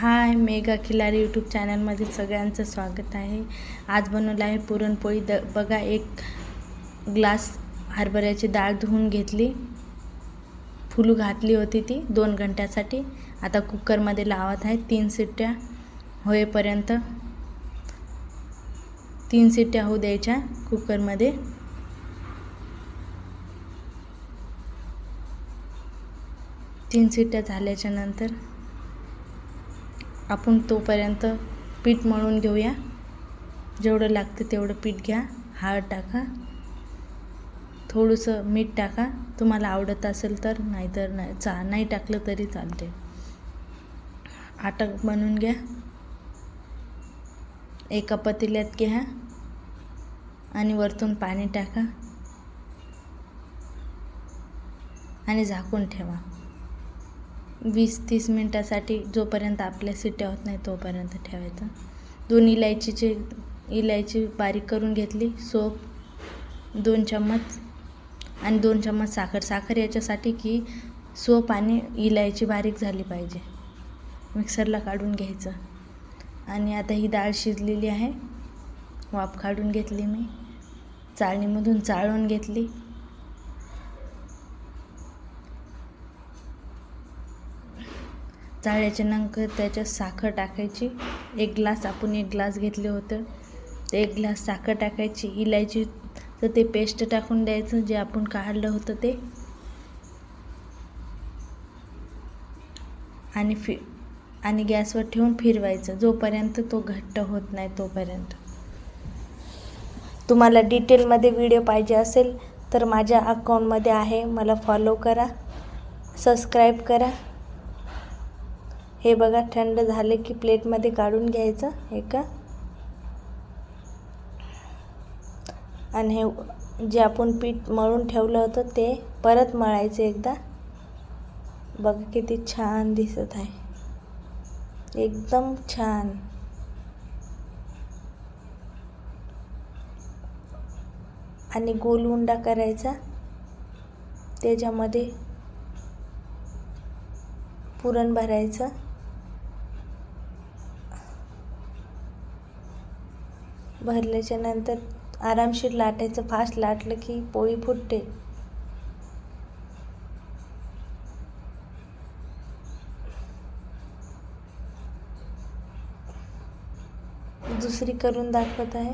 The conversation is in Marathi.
हाय, मेगा खिलारी यूट्यूब चॅनलमध्ये सगळ्यांचं स्वागत आहे। आज बनवलं आहे पुरणपोळी। बघा, एक ग्लास हरभऱ्याची डाळ धुवून घेतली, फुलू घातली होती ती 2 घंट्यासाठी। आता कुकरमध्ये लावत आहे 3 शिट्ट्या होईपर्यंत। 3 शिट्ट्या होऊ द्यायच्या कुकरमध्ये। तीन शिट्ट्या झाल्याच्या नंतर आपण तोपर्यंत पीठ मळून घेऊया। जेवढं लागतं तेवढं पीठ घ्या। हळद टाका, थोडंसं मीठ टाका, तुम्हाला आवडत असेल तर, नाहीतर नाही टाकलं तरी चालते। आटा बनवून घ्या। एका पतील्यात घ्या आणि वरतून पाणी टाका आणि झाकून ठेवा 20-30 मिनिटासाठी, जोपर्यंत आपल्या शिट्ट्या होत नाही तोपर्यंत ठेवायचं। 2 इलायची बारीक करून घेतली, सोप 2 चम्मच आणि 2 चम्मच साखर याच्यासाठी की सोप आणि इलायची बारीक झाली पाहिजे। मिक्सरला काढून घ्यायचं। आणि आता ही डाळ शिजलेली आहे, वाफ काढून घेतली मी, चाळणीमधून चाळून घेतली। चाळल्याच्या नंतर त्याच्यात साखर टाकायची। एक ग्लास घेतले होतं, ते 1 ग्लास साखर टाकायची। इलायची तर ते पेस्ट टाकून द्यायचं जे आपण काढलं होतं ते, आणि गॅसवर ठेवून फिरवायचं जोपर्यंत तो घट्ट होत नाही तोपर्यंत। तुम्हाला डिटेलमध्ये व्हिडिओ पाहिजे असेल तर माझ्या अकाउंटमध्ये आहे, मला फॉलो करा, सबस्क्राईब करा। हे बघा, थंड झाले की प्लेटमध्ये काढून घ्यायचं आणि हे जे आपण पीठ मळून ठेवलं होतं ते परत मळायचं एकदा। बघा किती छान दिसत आहे, एकदम छान। आणि गोल उंडा करायचा, त्याच्यामध्ये पुरण भरायचं। भरल्याच्या नंतर आरामशीर लाटायचं, फास्ट लाटलं की पोळी फुटते। दुसरी करून दाखवत आहे।